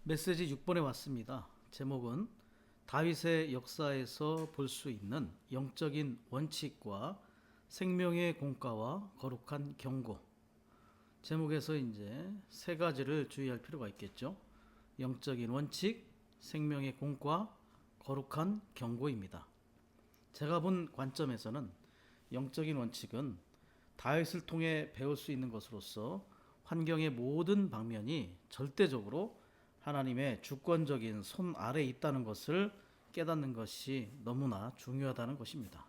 메시지 6번에 왔습니다. 제목은 다윗의 역사에서 볼 수 있는 영적인 원칙과 생명의 공과와 거룩한 경고. 제목에서 이제 세 가지를 주의할 필요가 있겠죠. 영적인 원칙, 생명의 공과, 거룩한 경고입니다. 제가 본 관점에서는 영적인 원칙은 다윗을 통해 배울 수 있는 것으로서 환경의 모든 방면이 절대적으로 하나님의 주권적인 손 아래에 있다는 것을 깨닫는 것이 너무나 중요하다는 것입니다.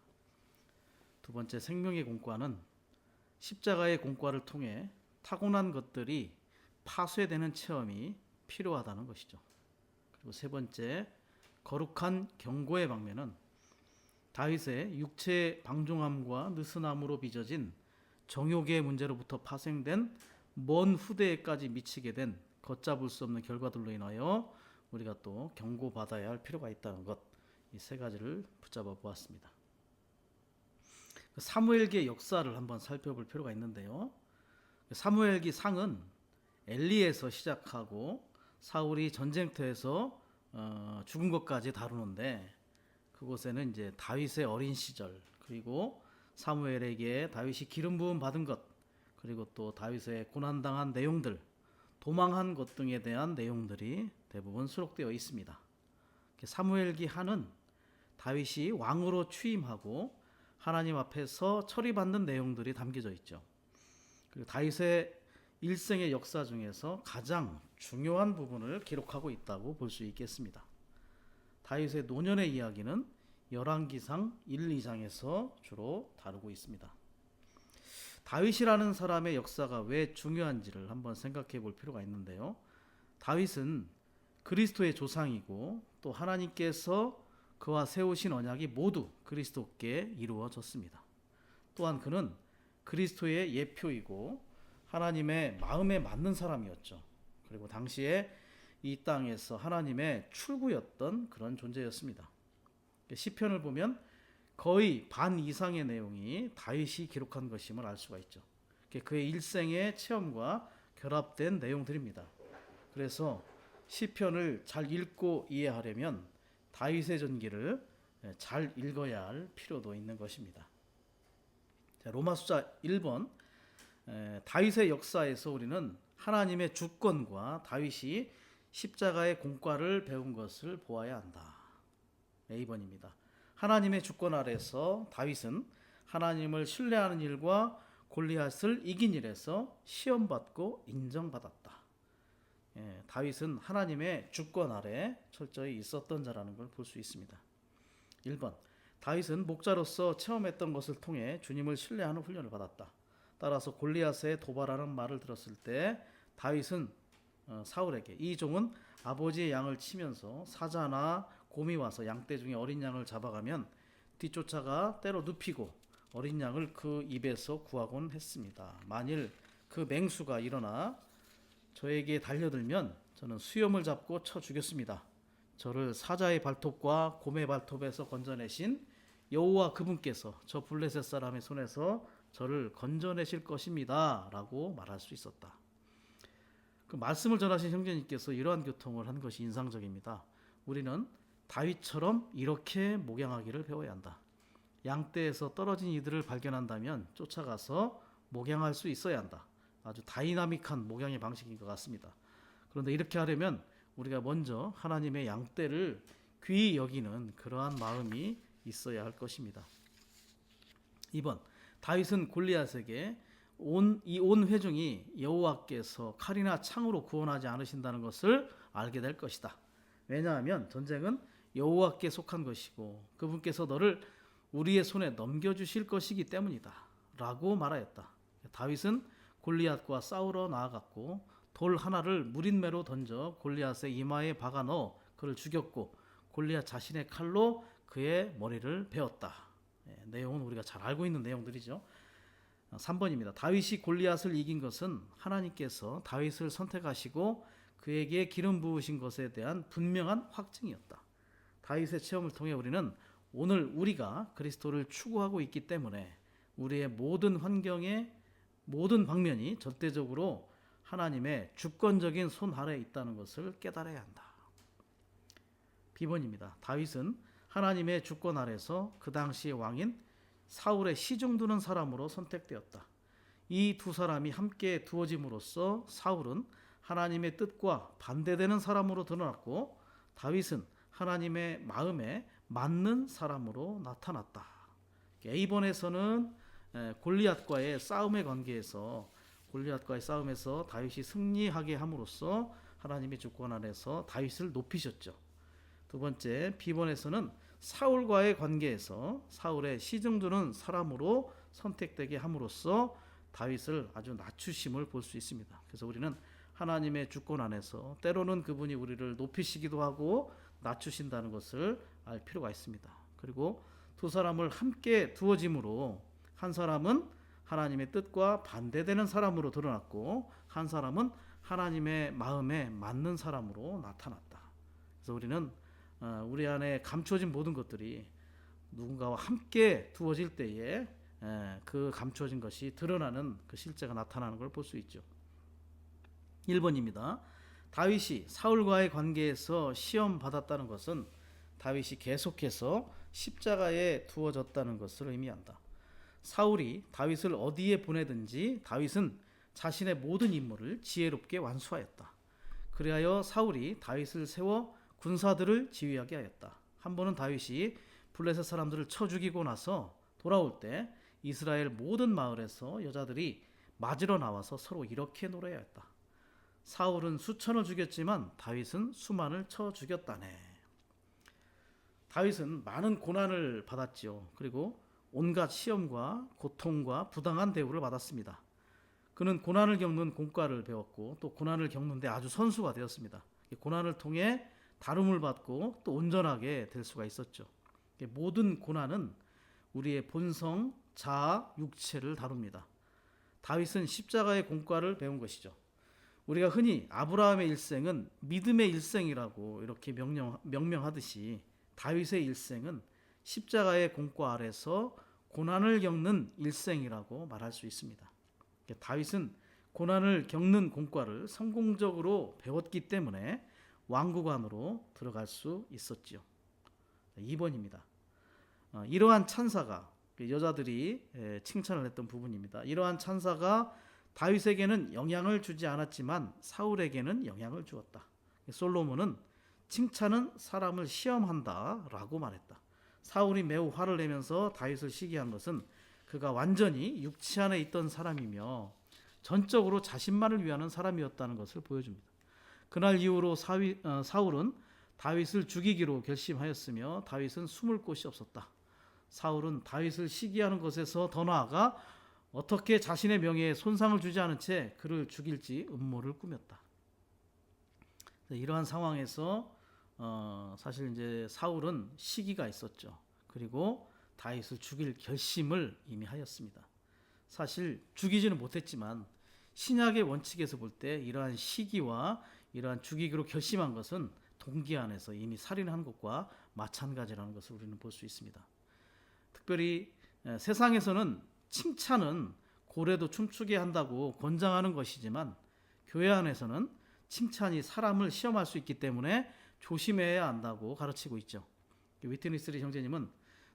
두 번째, 생명의 공과는 십자가의 공과를 통해 타고난 것들이 파쇄되는 체험이 필요하다는 것이죠. 그리고 세 번째, 거룩한 경고의 방면은 다윗의 육체의 방종함과 느슨함으로 빚어진 정욕의 문제로부터 파생된 먼 후대에까지 미치게 된 걷잡을 수 없는 결과들로 인하여 우리가 또 경고받아야 할 필요가 있다는 것, 이 세 가지를 붙잡아 보았습니다. 사무엘기의 역사를 한번 살펴볼 필요가 있는데요. 사무엘기 상은 엘리에서 시작하고 사울이 전쟁터에서 죽은 것까지 다루는데, 그곳에는 이제 다윗의 어린 시절, 그리고 사무엘에게 다윗이 기름 부음 받은 것, 그리고 또 다윗의 고난당한 내용들, 도망한 것 등에 대한 내용들이 대부분 수록되어 있습니다. 사무엘기 하는 다윗이 왕으로 취임하고 하나님 앞에서 처리받는 내용들이 담겨져 있죠. 그리고 다윗의 일생의 역사 중에서 가장 중요한 부분을 기록하고 있다고 볼 수 있겠습니다. 다윗의 노년의 이야기는 열왕기상 1, 2장에서 주로 다루고 있습니다. 다윗이라는 사람의 역사가 왜 중요한지를 한번 생각해 볼 필요가 있는데요. 다윗은 그리스도의 조상이고 또 하나님께서 그와 세우신 언약이 모두 그리스도께 이루어졌습니다. 또한 그는 그리스도의 예표이고 하나님의 마음에 맞는 사람이었죠. 그리고 당시에 이 땅에서 하나님의 출구였던 그런 존재였습니다. 시편을 보면 거의 반 이상의 내용이 다윗이 기록한 것임을 알 수가 있죠. 그의 일생의 체험과 결합된 내용들입니다. 그래서 시편을 잘 읽고 이해하려면 다윗의 전기를 잘 읽어야 할 필요도 있는 것입니다. 로마서 1번, 다윗의 역사에서 우리는 하나님의 주권과 다윗이 십자가의 공과를 배운 것을 보아야 한다. A번입니다. 하나님의 주권 아래서 다윗은 하나님을 신뢰하는 일과 골리앗을 이긴 일에서 시험받고 인정받았다. 다윗은 하나님의 주권 아래 철저히 있었던 자라는 걸 볼 수 있습니다. 1번, 다윗은 목자로서 체험했던 것을 통해 주님을 신뢰하는 훈련을 받았다. 따라서 골리앗의 도발하는 말을 들었을 때 다윗은 사울에게, 이 종은 아버지의 양을 치면서 사자나 곰이 와서 양떼 중에 어린 양을 잡아가면 뒤쫓아가 때로 눕히고 어린 양을 그 입에서 구하곤 했습니다. 만일 그 맹수가 일어나 저에게 달려들면 저는 수염을 잡고 쳐 죽였습니다. 저를 사자의 발톱과 곰의 발톱에서 건져내신 여호와 그분께서 저 블레셋 사람의 손에서 저를 건져내실 것입니다. 라고 말할 수 있었다. 그 말씀을 전하신 형제님께서 이러한 교통을 한 것이 인상적입니다. 우리는 다윗처럼 이렇게 목양하기를 배워야 한다. 양떼에서 떨어진 이들을 발견한다면 쫓아가서 목양할 수 있어야 한다. 아주 다이나믹한 목양의 방식인 것 같습니다. 그런데 이렇게 하려면 우리가 먼저 하나님의 양떼를 귀히 여기는 그러한 마음이 있어야 할 것입니다. 2번, 다윗은 골리앗에게 이 온 회중이 여호와께서 칼이나 창으로 구원하지 않으신다는 것을 알게 될 것이다. 왜냐하면 전쟁은 여호와께 속한 것이고 그분께서 너를 우리의 손에 넘겨주실 것이기 때문이다. 라고 말하였다. 다윗은 골리앗과 싸우러 나아갔고 돌 하나를 무린매로 던져 골리앗의 이마에 박아 넣어 그를 죽였고 골리앗 자신의 칼로 그의 머리를 베었다. 내용은 우리가 잘 알고 있는 내용들이죠. 3번입니다. 다윗이 골리앗을 이긴 것은 하나님께서 다윗을 선택하시고 그에게 기름 부으신 것에 대한 분명한 확증이었다. 다윗의 체험을 통해 우리는 오늘 우리가 그리스도를 추구하고 있기 때문에 우리의 모든 환경의 모든 방면이 절대적으로 하나님의 주권적인 손 아래에 있다는 것을 깨달아야 한다. B번입니다. 다윗은 하나님의 주권 아래서 그 당시의 왕인 사울의 시중드는 사람으로 선택되었다. 이 두 사람이 함께 두어짐으로써 사울은 하나님의 뜻과 반대되는 사람으로 드러났고 다윗은 하나님의 마음에 맞는 사람으로 나타났다. A번에서는 골리앗과의 싸움의 관계에서 골리앗과의 싸움에서 다윗이 승리하게 함으로써 하나님의 주권 안에서 다윗을 높이셨죠. 두 번째 B번에서는 사울과의 관계에서 사울의 시중드는 사람으로 선택되게 함으로써 다윗을 아주 낮추심을 볼 수 있습니다. 그래서 우리는 하나님의 주권 안에서 때로는 그분이 우리를 높이시기도 하고 낮추신다는 것을 알 필요가 있습니다. 그리고 두 사람을 함께 두어짐으로 한 사람은 하나님의 뜻과 반대되는 사람으로 드러났고 한 사람은 하나님의 마음에 맞는 사람으로 나타났다. 그래서 우리는 우리 안에 감춰진 모든 것들이 누군가와 함께 두어질 때에 그 감춰진 것이 드러나는 그 실제가 나타나는 걸 볼 수 있죠. 1번입니다. 다윗이 사울과의 관계에서 시험 받았다는 것은 다윗이 계속해서 십자가에 두어졌다는 것을 의미한다. 사울이 다윗을 어디에 보내든지 다윗은 자신의 모든 임무를 지혜롭게 완수하였다. 그리하여 사울이 다윗을 세워 군사들을 지휘하게 하였다. 한 번은 다윗이 블레셋 사람들을 쳐 죽이고 나서 돌아올 때 이스라엘 모든 마을에서 여자들이 맞으러 나와서 서로 이렇게 노래하였다. 사울은 수천을 죽였지만 다윗은 수만을 쳐 죽였다네. 다윗은 많은 고난을 받았지요. 그리고 온갖 시험과 고통과 부당한 대우를 받았습니다. 그는 고난을 겪는 공과를 배웠고 또 고난을 겪는데 아주 선수가 되었습니다. 고난을 통해 다름을 받고 또 온전하게 될 수가 있었죠. 모든 고난은 우리의 본성, 자아, 육체를 다룹니다. 다윗은 십자가의 공과를 배운 것이죠. 우리가 흔히 아브라함의 일생은 믿음의 일생이라고 이렇게 명명하듯이 다윗의 일생은 십자가의 공과 아래서 고난을 겪는 일생이라고 말할 수 있습니다. 다윗은 고난을 겪는 공과를 성공적으로 배웠기 때문에 왕국 안으로 들어갈 수 있었지요. 2번입니다. 이러한 찬사가 여자들이 칭찬을 했던 부분입니다. 이러한 찬사가 다윗에게는 영향을 주지 않았지만 사울에게는 영향을 주었다. 솔로몬은 칭찬은 사람을 시험한다라고 말했다. 사울이 매우 화를 내면서 다윗을 시기한 것은 그가 완전히 육체 안에 있던 사람이며 전적으로 자신만을 위하는 사람이었다는 것을 보여줍니다. 그날 이후로 사울은 다윗을 죽이기로 결심하였으며 다윗은 숨을 곳이 없었다. 사울은 다윗을 시기하는 것에서 더 나아가 어떻게 자신의 명예에 손상을 주지 않은 채 그를 죽일지 음모를 꾸몄다. 이러한 상황에서 사실 이제 사울은 시기가 있었죠. 그리고 다윗을 죽일 결심을 이미 하였습니다. 사실 죽이지는 못했지만 신약의 원칙에서 볼 때 이러한 시기와 이러한 죽이기로 결심한 것은 동기 안에서 이미 살인한 것과 마찬가지라는 것을 우리는 볼 수 있습니다. 특별히 세상에서는 칭찬은 고래도 춤추게 한다고 권장하는 것이지만 교회 안에서는 칭찬이 사람을 시험할 수 있기 때문에 조심해야 한다고 가르치고 있죠. 위트니스리 형제님은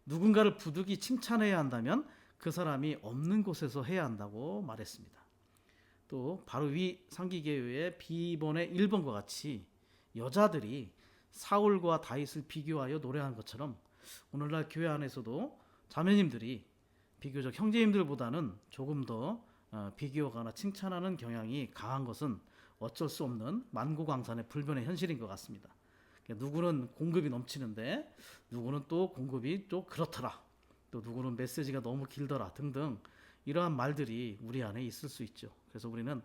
누군가를 부득이 칭찬해야 한다면 그 사람이 없는 곳에서 해야 한다고 말했습니다. 또 바로 위 상기교회의 B번의 1번과 같이 여자들이 사울과 다윗을 비교하여 노래한 것처럼 오늘날 교회 안에서도 자매님들이 비교적 형제님들보다는 조금 더 비교하거나 칭찬하는 경향이 강한 것은 어쩔 수 없는 만고광산의 불변의 현실인 것 같습니다. 누구는 공급이 넘치는데 누구는 또 공급이 또 그렇더라, 또 누구는 메시지가 너무 길더라 등등 이러한 말들이 우리 안에 있을 수 있죠. 그래서 우리는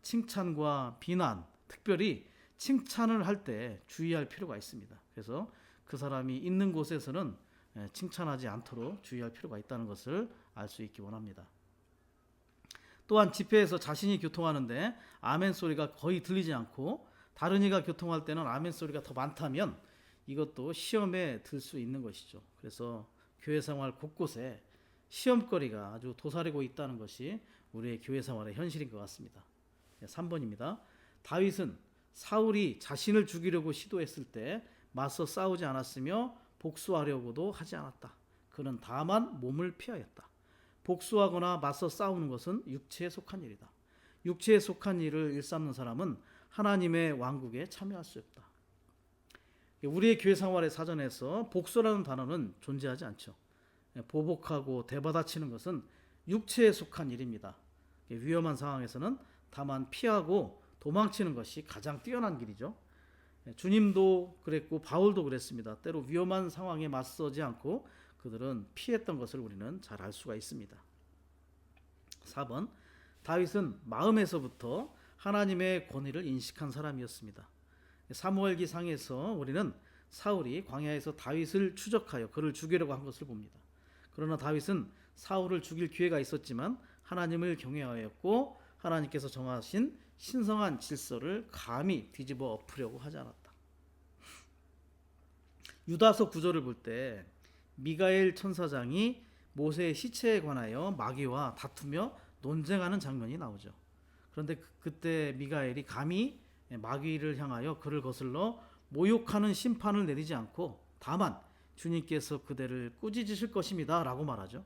칭찬과 비난, 특별히 칭찬을 할 때 주의할 필요가 있습니다. 그래서 그 사람이 있는 곳에서는 칭찬하지 않도록 주의할 필요가 있다는 것을 알 수 있기 원합니다. 또한 집회에서 자신이 교통하는데 아멘 소리가 거의 들리지 않고 다른 이가 교통할 때는 아멘 소리가 더 많다면 이것도 시험에 들 수 있는 것이죠. 그래서 교회 생활 곳곳에 시험거리가 아주 도사리고 있다는 것이 우리의 교회 생활의 현실인 것 같습니다. 3번입니다. 다윗은 사울이 자신을 죽이려고 시도했을 때 맞서 싸우지 않았으며 복수하려고도 하지 않았다. 그는 다만 몸을 피하였다. 복수하거나 맞서 싸우는 것은 육체에 속한 일이다. 육체에 속한 일을 일삼는 사람은 하나님의 왕국에 참여할 수 없다. 우리의 교회 생활의 사전에서 복수라는 단어는 존재하지 않죠. 보복하고 대받아치는 것은 육체에 속한 일입니다. 위험한 상황에서는 다만 피하고 도망치는 것이 가장 뛰어난 길이죠. 주님도 그랬고 바울도 그랬습니다. 때로 위험한 상황에 맞서지 않고 그들은 피했던 것을 우리는 잘 알 수가 있습니다. 4번, 다윗은 마음에서부터 하나님의 권위를 인식한 사람이었습니다. 사무엘기 상에서 우리는 사울이 광야에서 다윗을 추적하여 그를 죽이려고 한 것을 봅니다. 그러나 다윗은 사울을 죽일 기회가 있었지만 하나님을 경외하였고 하나님께서 정하신 신성한 질서를 감히 뒤집어 엎으려고 하지 않았다. 유다서 9절을 볼 때 미가엘 천사장이 모세의 시체에 관하여 마귀와 다투며 논쟁하는 장면이 나오죠. 그런데 그때 미가엘이 감히 마귀를 향하여 그를 거슬러 모욕하는 심판을 내리지 않고 다만 주님께서 그대를 꾸짖으실 것입니다 라고 말하죠.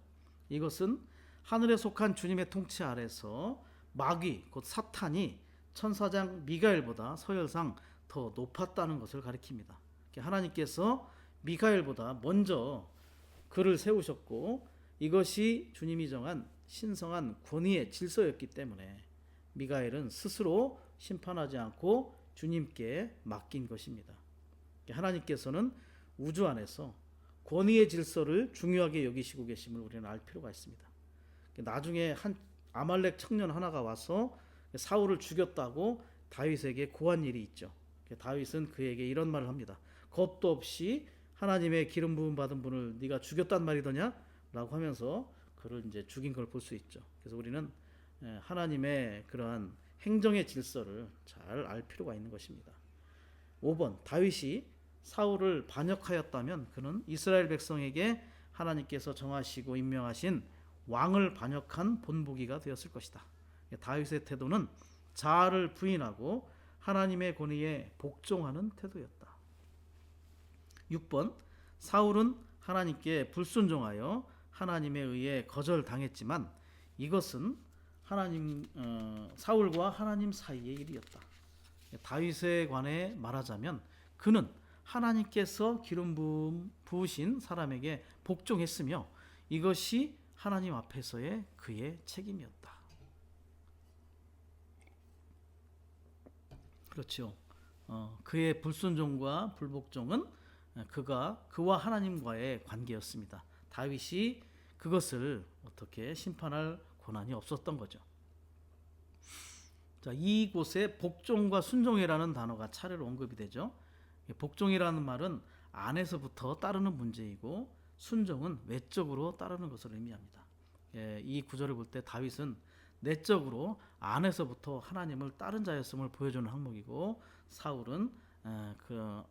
이것은 하늘에 속한 주님의 통치 아래서 마귀 곧 사탄이 천사장 미가엘보다 서열상 더 높았다는 것을 가리킵니다. 하나님께서 미가엘보다 먼저 그를 세우셨고 이것이 주님이 정한 신성한 권위의 질서였기 때문에 미가엘은 스스로 심판하지 않고 주님께 맡긴 것입니다. 하나님께서는 우주 안에서 권위의 질서를 중요하게 여기시고 계심을 우리는 알 필요가 있습니다. 나중에 한 아말렉 청년 하나가 와서 사울을 죽였다고 다윗에게 고한 일이 있죠. 다윗은 그에게 이런 말을 합니다. 겁도 없이 하나님의 기름 부음 받은 분을 네가 죽였단 말이더냐? 라고 하면서 그를 이제 죽인 걸 볼 수 있죠. 그래서 우리는 하나님의 그러한 행정의 질서를 잘 알 필요가 있는 것입니다. 5번, 다윗이 사울을 반역하였다면 그는 이스라엘 백성에게 하나님께서 정하시고 임명하신 왕을 반역한 본보기가 되었을 것이다. 다윗의 태도는 자아를 부인하고 하나님의 권위에 복종하는 태도였다. 6번, 사울은 하나님께 불순종하여 하나님에 의해 거절당했지만 이것은 사울과 하나님 사이의 일이었다. 다윗에 관해 말하자면 그는 하나님께서 기름 부으신 사람에게 복종했으며 이것이 하나님 앞에서의 그의 책임이었다. 그렇죠. 그의 불순종과 불복종은 그와 하나님과의 관계였습니다. 다윗이 그것을 어떻게 심판할 권한이 없었던 거죠. 자, 이곳에 복종과 순종이라는 단어가 차례로 언급이 되죠. 복종이라는 말은 안에서부터 따르는 문제이고 순종은 외적으로 따르는 것을 의미합니다. 이 구절을 볼 때 다윗은 내적으로 안에서부터 하나님을 따른 자였음을 보여주는 항목이고 사울은 그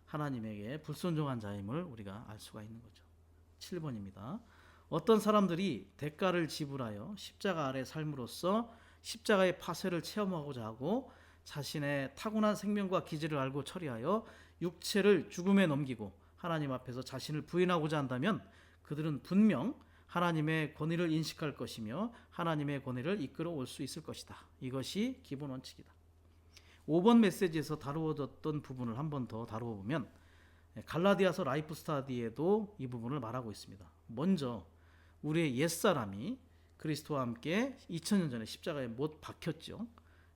하나님에게 불순종한 자임을 우리가 알 수가 있는 거죠. 7번입니다. 어떤 사람들이 대가를 지불하여 십자가 아래 삶으로써 십자가의 파쇄를 체험하고자 하고 자신의 타고난 생명과 기질을 알고 처리하여 육체를 죽음에 넘기고 하나님 앞에서 자신을 부인하고자 한다면 그들은 분명 하나님의 권위를 인식할 것이며 하나님의 권위를 이끌어 올 수 있을 것이다. 이것이 기본 원칙이다. 5번 메시지에서 다루어졌던 부분을 한 번 더 다루어 보면 갈라디아서 라이프 스타디에도 이 부분을 말하고 있습니다. 먼저 우리의 옛사람이 그리스도와 함께 2000년 전에 십자가에 못 박혔죠.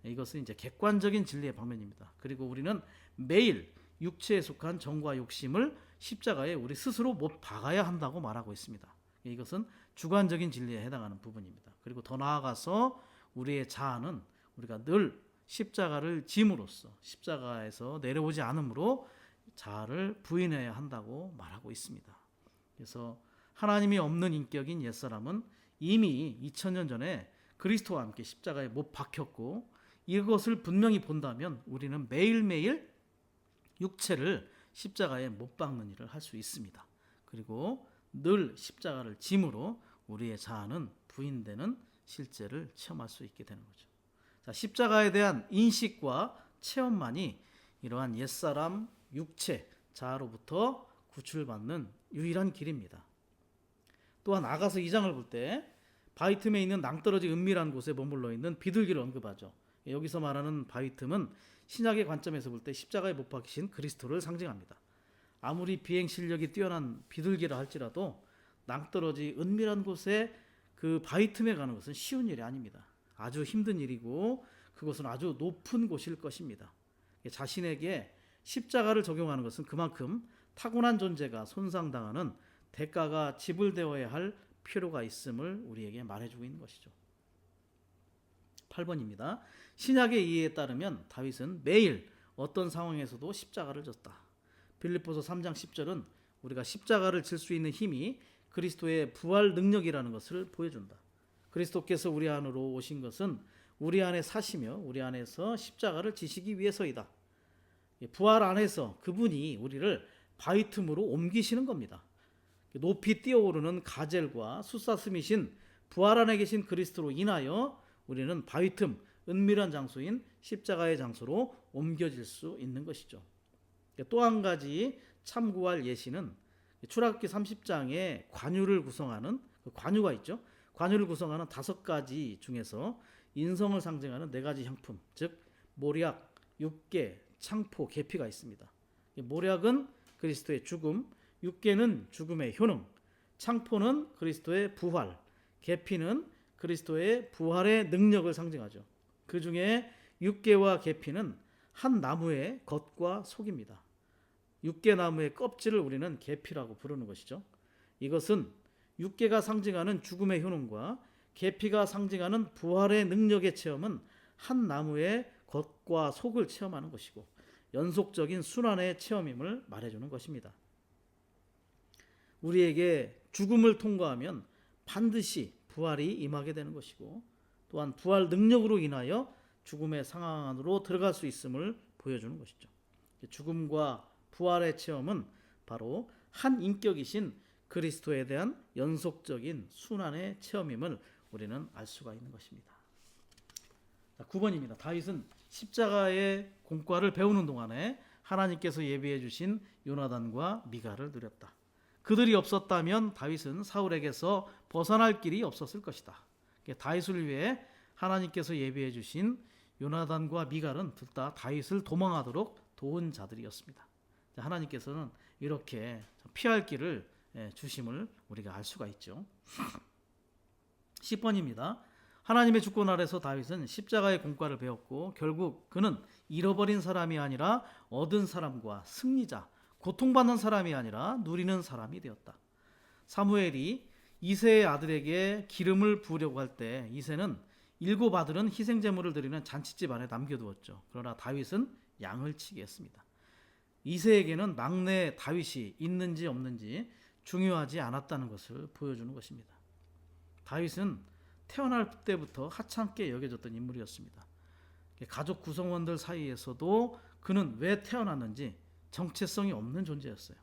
이것은 이제 객관적인 진리의 방면입니다. 그리고 우리는 매일 육체에 속한 정과 욕심을 십자가에 우리 스스로 못 박아야 한다고 말하고 있습니다. 이것은 주관적인 진리에 해당하는 부분입니다. 그리고 더 나아가서 우리의 자아는 우리가 늘 십자가를 짐으로써 십자가에서 내려오지 않으므로 자아를 부인해야 한다고 말하고 있습니다. 그래서 하나님이 없는 인격인 옛사람은 이미 2000년 전에 그리스도와 함께 십자가에 못 박혔고 이것을 분명히 본다면 우리는 매일매일 육체를 십자가에 못 박는 일을 할 수 있습니다. 그리고 늘 십자가를 짐으로 우리의 자아는 부인되는 실제를 체험할 수 있게 되는 거죠. 자, 십자가에 대한 인식과 체험만이 이러한 옛사람 육체 자아로부터 구출받는 유일한 길입니다. 또한 아가서 2장을 볼 때 바위 틈에 있는 낭떠러지 은밀한 곳에 머물러 있는 비둘기를 언급하죠. 여기서 말하는 바위 틈은 신약의 관점에서 볼 때 십자가에 못 박히신 그리스도를 상징합니다. 아무리 비행 실력이 뛰어난 비둘기라 할지라도 낭떠러지 은밀한 곳에 그 바위 틈에 가는 것은 쉬운 일이 아닙니다. 아주 힘든 일이고 그것은 아주 높은 곳일 것입니다. 자신에게 십자가를 적용하는 것은 그만큼 타고난 존재가 손상당하는 대가가 지불되어야 할 필요가 있음을 우리에게 말해주고 있는 것이죠. 8번입니다. 신약의 이해에 따르면 다윗은 매일 어떤 상황에서도 십자가를 졌다. 빌립보서 3장 10절은 우리가 십자가를 질 수 있는 힘이 그리스도의 부활 능력이라는 것을 보여준다. 그리스도께서 우리 안으로 오신 것은 우리 안에 사시며 우리 안에서 십자가를 지시기 위해서이다. 부활 안에서 그분이 우리를 바위 틈으로 옮기시는 겁니다. 높이 뛰어오르는 가젤과 숫사슴이신 부활 안에 계신 그리스도로 인하여 우리는 바위 틈, 은밀한 장소인 십자가의 장소로 옮겨질 수 있는 것이죠. 또 한 가지 참고할 예시는 출애굽기 30장에 관유를 구성하는 관유가 있죠. 관유를 구성하는 5가지 중에서 인성을 상징하는 4가지 향품, 즉 모략, 육계, 창포, 계피가 있습니다. 모략은 그리스도의 죽음, 육계는 죽음의 효능, 창포는 그리스도의 부활, 계피는 그리스도의 부활의 능력을 상징하죠. 그 중에 육계와 계피는 한 나무의 겉과 속입니다. 육계나무의 껍질을 우리는 계피라고 부르는 것이죠. 이것은 육계가 상징하는 죽음의 효능과 계피가 상징하는 부활의 능력의 체험은 한 나무의 겉과 속을 체험하는 것이고 연속적인 순환의 체험임을 말해주는 것입니다. 우리에게 죽음을 통과하면 반드시 부활이 임하게 되는 것이고 또한 부활 능력으로 인하여 죽음의 상황 안으로 들어갈 수 있음을 보여주는 것이죠. 죽음과 부활의 체험은 바로 한 인격이신 그리스도에 대한 연속적인 순환의 체험임을 우리는 알 수가 있는 것입니다. 9번입니다. 다윗은 십자가의 공과를 배우는 동안에 하나님께서 예비해 주신 요나단과 미가를 누렸다. 그들이 없었다면 다윗은 사울에게서 벗어날 길이 없었을 것이다. 다윗을 위해 하나님께서 예비해 주신 요나단과 미갈은 둘 다 다윗을 도망하도록 도운 자들이었습니다. 하나님께서는 이렇게 피할 길을 주심을 우리가 알 수가 있죠. 10번입니다. 하나님의 주권 아래서 다윗은 십자가의 공과를 배웠고 결국 그는 잃어버린 사람이 아니라 얻은 사람과 승리자, 고통받는 사람이 아니라 누리는 사람이 되었다. 사무엘이 이새의 아들에게 기름을 부으려고 할 때 이새는 7 아들은 희생제물을 드리는 잔치집 안에 남겨두었죠. 그러나 다윗은 양을 치게 했습니다. 이새에게는 막내 다윗이 있는지 없는지 중요하지 않았다는 것을 보여주는 것입니다. 다윗은 태어날 때부터 하찮게 여겨졌던 인물이었습니다. 가족 구성원들 사이에서도 그는 왜 태어났는지 정체성이 없는 존재였어요.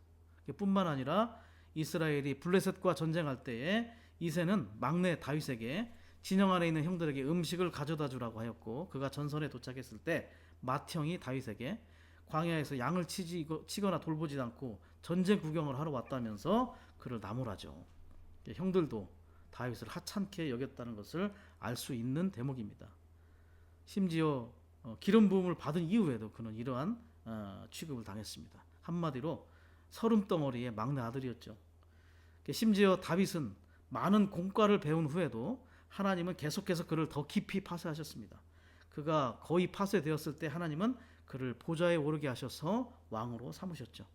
뿐만 아니라 이스라엘이 블레셋과 전쟁할 때에 이새는 막내 다윗에게 진영 안에 있는 형들에게 음식을 가져다 주라고 하였고 그가 전선에 도착했을 때 맏형이 다윗에게 광야에서 양을 치거나 돌보지 않고 전쟁 구경을 하러 왔다면서 그를 나무라죠. 형들도 다윗을 하찮게 여겼다는 것을 알 수 있는 대목입니다. 심지어 기름 부음을 받은 이후에도 그는 이러한 취급을 당했습니다. 한마디로 서름덩어리의 막내 아들이었죠. 심지어 다윗은 많은 공과를 배운 후에도 하나님은 계속해서 그를 더 깊이 파쇄하셨습니다. 그가 거의 파쇄되었을 때 하나님은 그를 보좌에 오르게 하셔서 왕으로 삼으셨죠.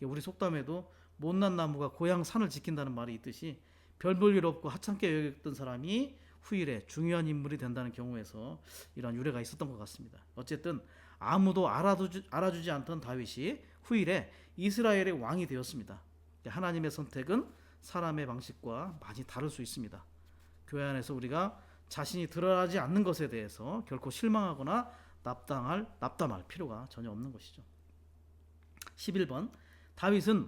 우리 속담에도 못난 나무가 고향 산을 지킨다는 말이 있듯이 별 볼 일 없고 하찮게 여겼던 사람이 후일에 중요한 인물이 된다는 경우에서 이런 유래가 있었던 것 같습니다. 어쨌든 아무도 알아주지 않던 다윗이 후일에 이스라엘의 왕이 되었습니다. 하나님의 선택은 사람의 방식과 많이 다를 수 있습니다. 교회 안에서 우리가 자신이 드러나지 않는 것에 대해서 결코 실망하거나 납담할 필요가 전혀 없는 것이죠. 11번 다윗의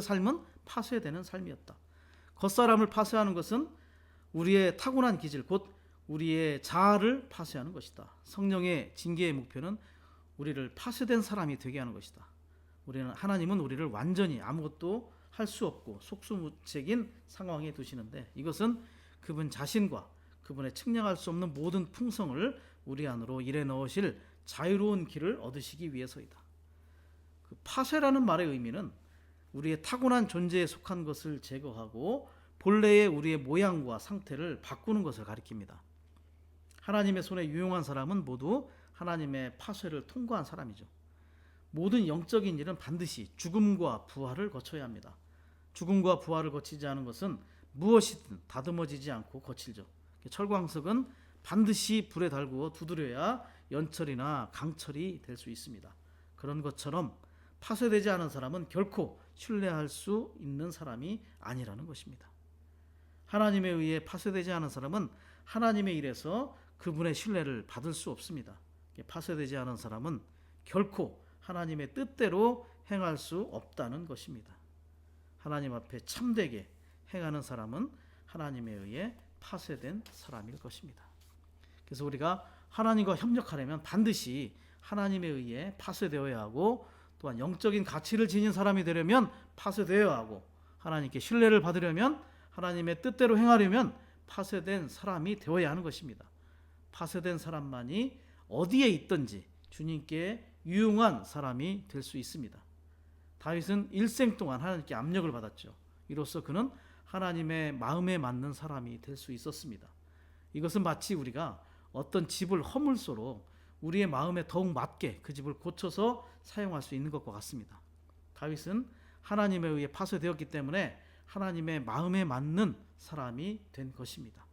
삶은 파쇄되는 삶이었다. 겉사람을 파쇄하는 것은 우리의 타고난 기질 곧 우리의 자아를 파쇄하는 것이다. 성령의 징계의 목표는 우리를 파쇄된 사람이 되게 하는 것이다. 하나님은 우리를 완전히 아무것도 할 수 없고 속수무책인 상황에 두시는데, 이것은 그분 자신과 그분의 측량할 수 없는 모든 풍성을 우리 안으로 일해 넣으실 자유로운 길을 얻으시기 위해서이다. 그 파쇄라는 말의 의미는 우리의 타고난 존재에 속한 것을 제거하고 본래의 우리의 모양과 상태를 바꾸는 것을 가리킵니다. 하나님의 손에 유용한 사람은 모두 하나님의 파쇄를 통과한 사람이죠. 모든 영적인 일은 반드시 죽음과 부활을 거쳐야 합니다. 죽음과 부활을 거치지 않은 것은 무엇이든 다듬어지지 않고 거칠죠. 철광석은 반드시 불에 달구어 두드려야 연철이나 강철이 될 수 있습니다. 그런 것처럼 파쇄되지 않은 사람은 결코 신뢰할 수 있는 사람이 아니라는 것입니다. 하나님에 의해 파쇄되지 않은 사람은 하나님의 일에서 그분의 신뢰를 받을 수 없습니다. 파쇄되지 않은 사람은 결코 하나님의 뜻대로 행할 수 없다는 것입니다. 하나님 앞에 참되게 행하는 사람은 하나님에 의해 파쇄된 사람일 것입니다. 그래서 우리가 하나님과 협력하려면 반드시 하나님에 의해 파쇄되어야 하고, 또한 영적인 가치를 지닌 사람이 되려면 파쇄되어야 하고, 하나님께 신뢰를 받으려면, 하나님의 뜻대로 행하려면 파쇄된 사람이 되어야 하는 것입니다. 파쇄된 사람만이 어디에 있든지 주님께 유용한 사람이 될 수 있습니다. 다윗은 일생 동안 하나님께 압력을 받았죠. 이로써 그는 하나님의 마음에 맞는 사람이 될 수 있었습니다. 이것은 마치 우리가 어떤 집을 허물소록 우리의 마음에 더욱 맞게 그 집을 고쳐서 사용할 수 있는 것과 같습니다. 다윗은 하나님에 의해 파쇄되었기 때문에 하나님의 마음에 맞는 사람이 된 것입니다.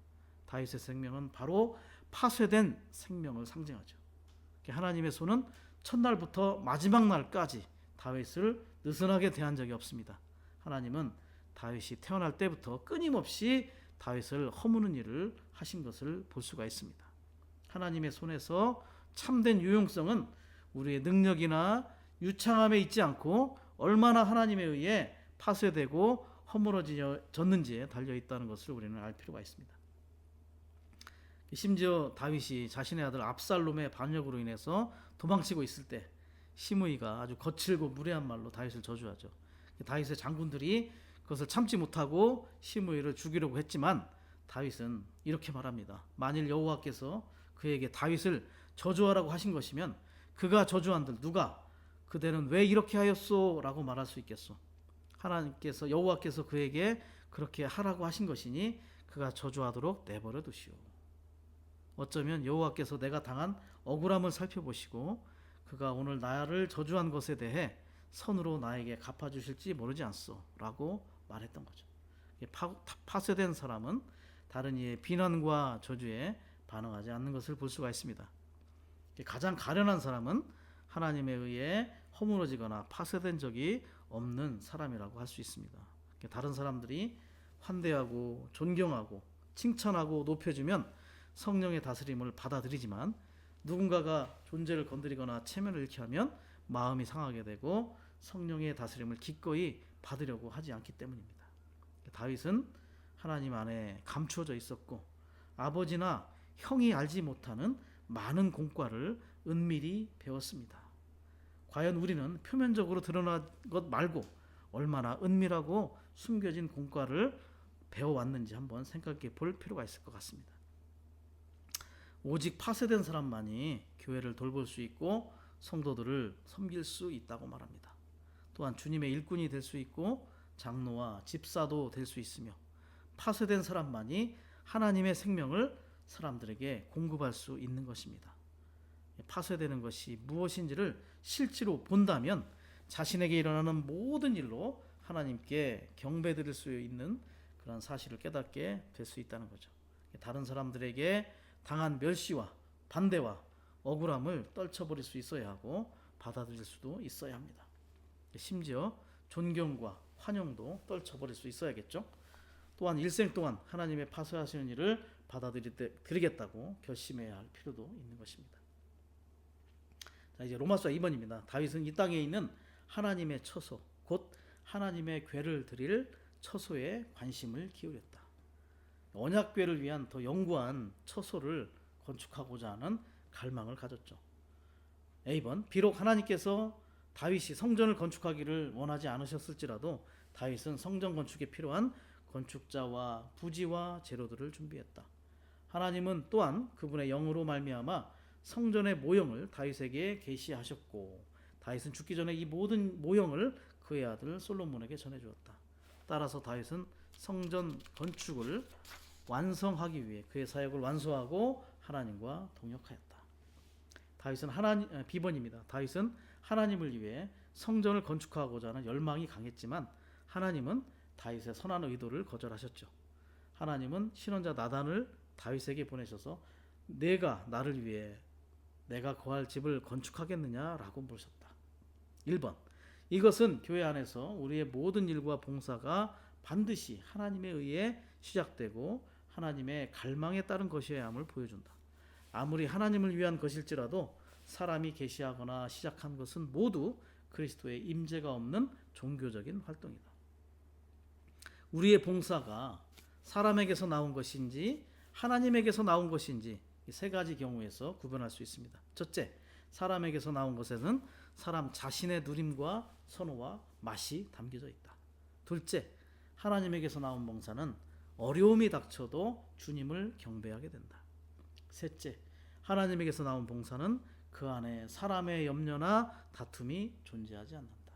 다윗의 생명은 바로 파쇄된 생명을 상징하죠. 하나님의 손은 첫날부터 마지막 날까지 다윗을 느슨하게 대한 적이 없습니다. 하나님은 다윗이 태어날 때부터 끊임없이 다윗을 허무는 일을 하신 것을 볼 수가 있습니다. 하나님의 손에서 참된 유용성은 우리의 능력이나 유창함에 있지 않고 얼마나 하나님에 의해 파쇄되고 허물어졌는지에 달려 있다는 것을 우리는 알 필요가 있습니다. 심지어 다윗이 자신의 아들 압살롬의 반역으로 인해서 도망치고 있을 때 시므이가 아주 거칠고 무례한 말로 다윗을 저주하죠. 다윗의 장군들이 그것을 참지 못하고 시므이를 죽이려고 했지만 다윗은 이렇게 말합니다. 만일 여호와께서 그에게 다윗을 저주하라고 하신 것이면 그가 저주한들 누가 그대는 왜 이렇게 하였소? 라고 말할 수 있겠소. 하나님께서 여호와께서 그에게 그렇게 하라고 하신 것이니 그가 저주하도록 내버려 두시오. 어쩌면 여호와께서 내가 당한 억울함을 살펴보시고 그가 오늘 나를 저주한 것에 대해 선으로 나에게 갚아주실지 모르지 않소 라고 말했던 거죠. 파쇄된 사람은 다른 이의 비난과 저주에 반응하지 않는 것을 볼 수가 있습니다. 가장 가련한 사람은 하나님에 의해 허물어지거나 파쇄된 적이 없는 사람이라고 할 수 있습니다. 다른 사람들이 환대하고 존경하고 칭찬하고 높여주면 성령의 다스림을 받아들이지만 누군가가 존재를 건드리거나 체면을 잃게 하면 마음이 상하게 되고 성령의 다스림을 기꺼이 받으려고 하지 않기 때문입니다. 다윗은 하나님 안에 감추어져 있었고 아버지나 형이 알지 못하는 많은 공과를 은밀히 배웠습니다. 과연 우리는 표면적으로 드러난 것 말고 얼마나 은밀하고 숨겨진 공과를 배워왔는지 한번 생각해 볼 필요가 있을 것 같습니다. 오직 파쇄된 사람만이 교회를 돌볼 수 있고 성도들을 섬길 수 있다고 말합니다. 또한 주님의 일꾼이 될 수 있고 장로와 집사도 될 수 있으며 파쇄된 사람만이 하나님의 생명을 사람들에게 공급할 수 있는 것입니다. 파쇄되는 것이 무엇인지를 실제로 본다면 자신에게 일어나는 모든 일로 하나님께 경배드릴 수 있는 그런 사실을 깨닫게 될 수 있다는 거죠. 다른 사람들에게 당한 멸시와 반대와 억울함을 떨쳐버릴 수 있어야 하고 받아들일 수도 있어야 합니다. 심지어 존경과 환영도 떨쳐버릴 수 있어야겠죠. 또한 일생 동안 하나님의 파쇄하시는 일을 받아들이겠다고 결심해야 할 필요도 있는 것입니다. 자, 이제 로마서 2번입니다. 다윗은 이 땅에 있는 하나님의 처소, 곧 하나님의 궤를 드릴 처소에 관심을 기울였다. 언약궤를 위한 더 영구한 처소를 건축하고자 하는 갈망을 가졌죠. A번, 비록 하나님께서 다윗이 성전을 건축하기를 원하지 않으셨을지라도 다윗은 성전 건축에 필요한 건축자와 부지와 재료들을 준비했다. 하나님은 또한 그분의 영으로 말미암아 성전의 모형을 다윗에게 계시하셨고 다윗은 죽기 전에 이 모든 모형을 그의 아들 솔로몬에게 전해주었다. 따라서 다윗은 성전 건축을 완성하기 위해 그의 사역을 완수하고 하나님과 동역하였다. 비번입니다. 다윗은 하나님을 위해 성전을 건축하고자 하는 열망이 강했지만 하나님은 다윗의 선한 의도를 거절하셨죠. 하나님은 신원자 나단을 다윗에게 보내셔서 내가 나를 위해 내가 거할 집을 건축하겠느냐라고 물으셨다. 1번, 이것은 교회 안에서 우리의 모든 일과 봉사가 반드시 하나님에 의해 시작되고 하나님의 갈망에 따른 것이어야 함을 보여준다. 아무리 하나님을 위한 것일지라도 사람이 계시하거나 시작한 것은 모두 그리스도의 임재가 없는 종교적인 활동이다. 우리의 봉사가 사람에게서 나온 것인지 하나님에게서 나온 것인지 이 세 가지 경우에서 구분할 수 있습니다. 첫째, 사람에게서 나온 것에는 사람 자신의 누림과 선호와 맛이 담겨져 있다. 둘째, 하나님에게서 나온 봉사는 어려움이 닥쳐도 주님을 경배하게 된다. 셋째, 하나님에게서 나온 봉사는 그 안에 사람의 염려나 다툼이 존재하지 않는다.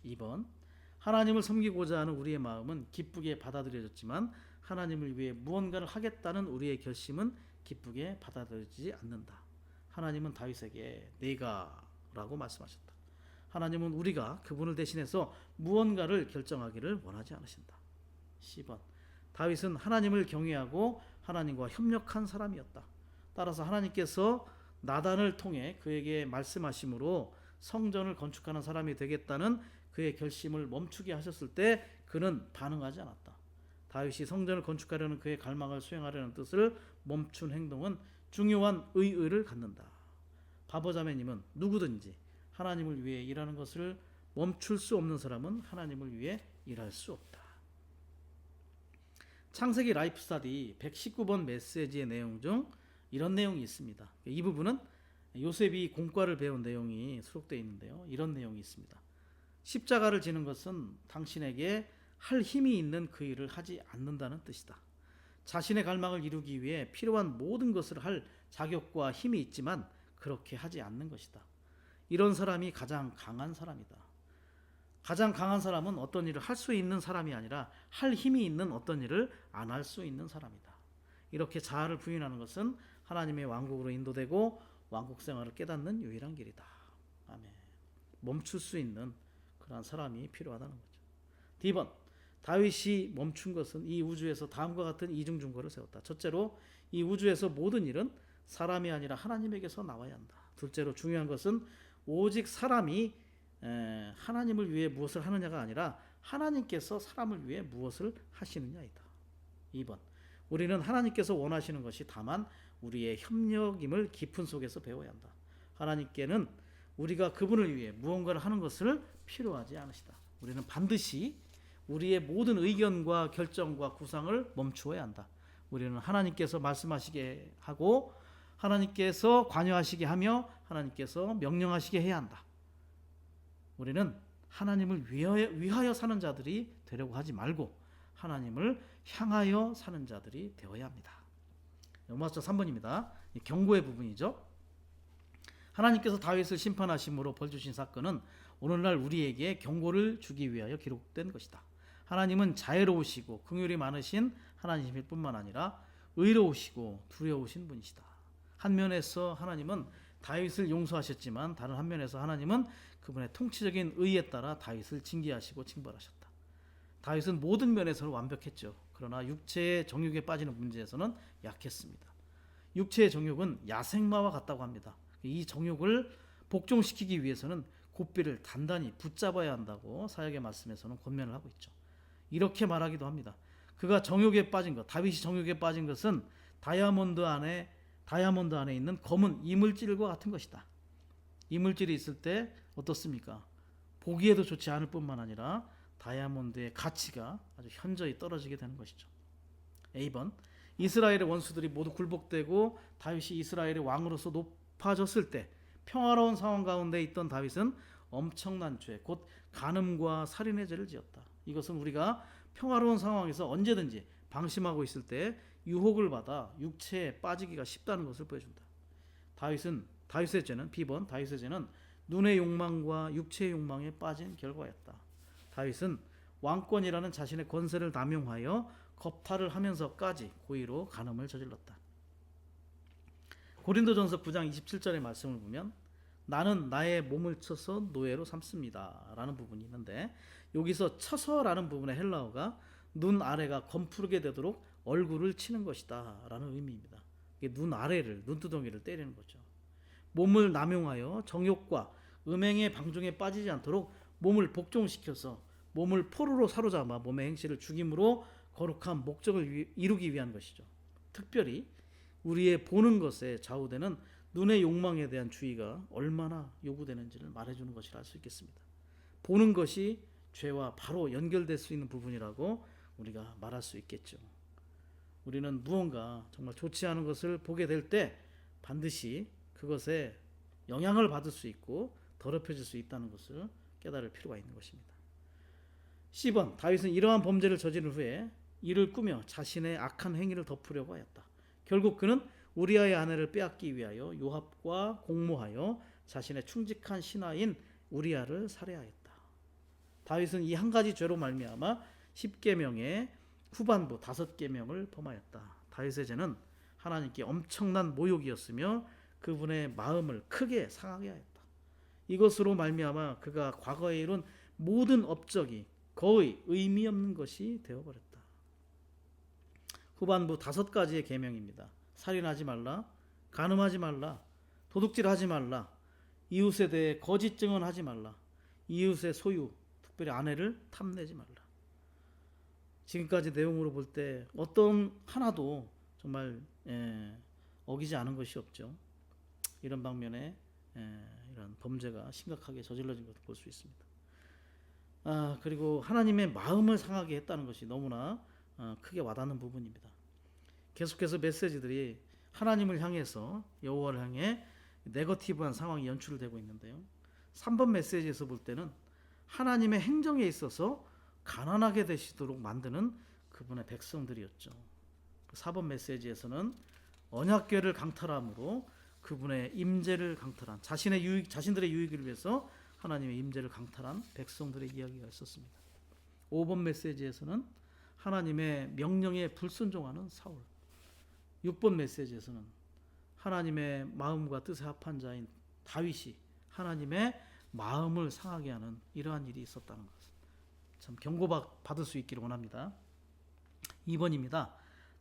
2번, 하나님을 섬기고자 하는 우리의 마음은 기쁘게 받아들여졌지만 하나님을 위해 무언가를 하겠다는 우리의 결심은 기쁘게 받아들여지지 않는다. 하나님은 다윗에게 내가 라고 말씀하셨다. 하나님은 우리가 그분을 대신해서 무언가를 결정하기를 원하지 않으신다. 10번, 다윗은 하나님을 경외하고 하나님과 협력한 사람이었다. 따라서 하나님께서 나단을 통해 그에게 말씀하심으로 성전을 건축하는 사람이 되겠다는 그의 결심을 멈추게 하셨을 때 그는 반응하지 않았다. 다윗이 성전을 건축하려는 그의 갈망을 수행하려는 뜻을 멈춘 행동은 중요한 의의를 갖는다. 바보자매님은 누구든지 하나님을 위해 일하는 것을 멈출 수 없는 사람은 하나님을 위해 일할 수 없다. 창세기 라이프 스터디 119번 메시지의 내용 중 이런 내용이 있습니다. 이 부분은 요셉이 공과를 배운 내용이 수록되어 있는데요. 이런 내용이 있습니다. 십자가를 지는 것은 당신에게 할 힘이 있는 그 일을 하지 않는다는 뜻이다. 자신의 갈망을 이루기 위해 필요한 모든 것을 할 자격과 힘이 있지만 그렇게 하지 않는 것이다. 이런 사람이 가장 강한 사람이다. 가장 강한 사람은 어떤 일을 할 수 있는 사람이 아니라 할 힘이 있는 어떤 일을 안 할 수 있는 사람이다. 이렇게 자아를 부인하는 것은 하나님의 왕국으로 인도되고 왕국 생활을 깨닫는 유일한 길이다. 아멘. 멈출 수 있는 그러한 사람이 필요하다는 거죠. D번, 다윗이 멈춘 것은 이 우주에서 다음과 같은 이중 증거를 세웠다. 첫째로 이 우주에서 모든 일은 사람이 아니라 하나님에게서 나와야 한다. 둘째로 중요한 것은 오직 사람이 하나님을 위해 무엇을 하느냐가 아니라 하나님께서 사람을 위해 무엇을 하시느냐이다. 2번, 우리는 하나님께서 원하시는 것이 다만 우리의 협력임을 깊은 속에서 배워야 한다. 하나님께는 우리가 그분을 위해 무언가를 하는 것을 필요하지 않으시다. 우리는 반드시 우리의 모든 의견과 결정과 구상을 멈추어야 한다. 우리는 하나님께서 말씀하시게 하고 하나님께서 관여하시게 하며 하나님께서 명령하시게 해야 한다. 우리는 하나님을 위하여 사는 자들이 되려고 하지 말고 하나님을 향하여 사는 자들이 되어야 합니다. 로마서 3번입니다. 경고의 부분이죠. 하나님께서 다윗을 심판하심으로 벌 주신 사건은 오늘날 우리에게 경고를 주기 위하여 기록된 것이다. 하나님은 자애로우시고 긍휼이 많으신 하나님일 뿐만 아니라 의로우시고 두려우신 분이시다. 한 면에서 하나님은 다윗을 용서하셨지만 다른 한 면에서 하나님은 그분의 통치적인 의에 따라 다윗을 징계하시고 징벌하셨다. 다윗은 모든 면에서 완벽했죠. 그러나 육체의 정욕에 빠지는 문제에서는 약했습니다. 육체의 정욕은 야생마와 같다고 합니다. 이 정욕을 복종시키기 위해서는 고삐를 단단히 붙잡아야 한다고 사역의 말씀에서는 권면을 하고 있죠. 이렇게 말하기도 합니다. 그가 정욕에 빠진 것, 다윗이 정욕에 빠진 것은 다이아몬드 안에 있는 검은 이물질과 같은 것이다. 이물질이 있을 때 어떻습니까? 보기에도 좋지 않을 뿐만 아니라 다이아몬드의 가치가 아주 현저히 떨어지게 되는 것이죠. A번, 이스라엘의 원수들이 모두 굴복되고 다윗이 이스라엘의 왕으로서 높아졌을 때 평화로운 상황 가운데 있던 다윗은 엄청난 죄, 곧 간음과 살인의 죄를 지었다. 이것은 우리가 평화로운 상황에서 언제든지 방심하고 있을 때 유혹을 받아 육체에 빠지기가 쉽다는 것을 보여준다. 다윗의 죄는 B번, 다윗의 죄는 눈의 욕망과 육체의 욕망에 빠진 결과였다. 다윗은 왕권이라는 자신의 권세를 남용하여 겁탈을 하면서까지 고의로 간음을 저질렀다. 고린도전서 9장 27절의 말씀을 보면 나는 나의 몸을 쳐서 노예로 삼습니다 라는 부분이 있는데, 여기서 쳐서라는 부분의 헬라어가 눈 아래가 검푸르게 되도록 얼굴을 치는 것이다 라는 의미입니다. 눈 아래를, 눈두덩이를 때리는 거죠. 몸을 남용하여 정욕과 음행의 방종에 빠지지 않도록 몸을 복종시켜서 몸을 포로로 사로잡아 몸의 행실을 죽임으로 거룩한 목적을 이루기 위한 것이죠. 특별히 우리의 보는 것에 좌우되는 눈의 욕망에 대한 주의가 얼마나 요구되는지를 말해주는 것이라 할 수 있겠습니다. 보는 것이 죄와 바로 연결될 수 있는 부분이라고 우리가 말할 수 있겠죠. 우리는 무언가 정말 좋지 않은 것을 보게 될 때 반드시 그것에 영향을 받을 수 있고 더럽혀질 수 있다는 것을 깨달을 필요가 있는 것입니다. C번, 다윗은 이러한 범죄를 저지른 후에 이를 꾸며 자신의 악한 행위를 덮으려고 하였다. 결국 그는 우리아의 아내를 빼앗기 위하여 요압과 공모하여 자신의 충직한 신하인 우리아를 살해하였다. 다윗은 이 한 가지 죄로 말미암아 10계명의 후반부 5계명을 범하였다. 다윗의 죄는 하나님께 엄청난 모욕이었으며 그분의 마음을 크게 상하게 하였다. 이것으로 말미암아 그가 과거에 이룬 모든 업적이 거의 의미 없는 것이 되어버렸다. 후반부 5가지의 계명입니다. 살인하지 말라, 간음하지 말라, 도둑질하지 말라, 이웃에 대해 거짓 증언하지 말라, 이웃의 소유, 특별히 아내를 탐내지 말라. 지금까지 내용으로 볼 때 어떤 하나도 정말 어기지 않은 것이 없죠. 이런 방면에 이런 범죄가 심각하게 저질러진 것을 볼 수 있습니다. 그리고 하나님의 마음을 상하게 했다는 것이 너무나 크게 와닿는 부분입니다. 계속해서 메시지들이 하나님을 향해서, 여호와를 향해 네거티브한 상황이 연출되고 있는데요. 3번 메시지에서 볼 때는 하나님의 행정에 있어서 가난하게 되시도록 만드는 그분의 백성들이었죠. 4번 메시지에서는 언약궤를 강탈함으로 그분의 임재를 강탈한, 자신들의 유익을 위해서 하나님의 임재를 강탈한 백성들의 이야기가 있었습니다. 5번 메시지에서는 하나님의 명령에 불순종하는 사울, 6번 메시지에서는 하나님의 마음과 뜻에 합한 자인 다윗이 하나님의 마음을 상하게 하는 이러한 일이 있었다는 것을 참 경고받을 수 있기를 원합니다. 2번입니다.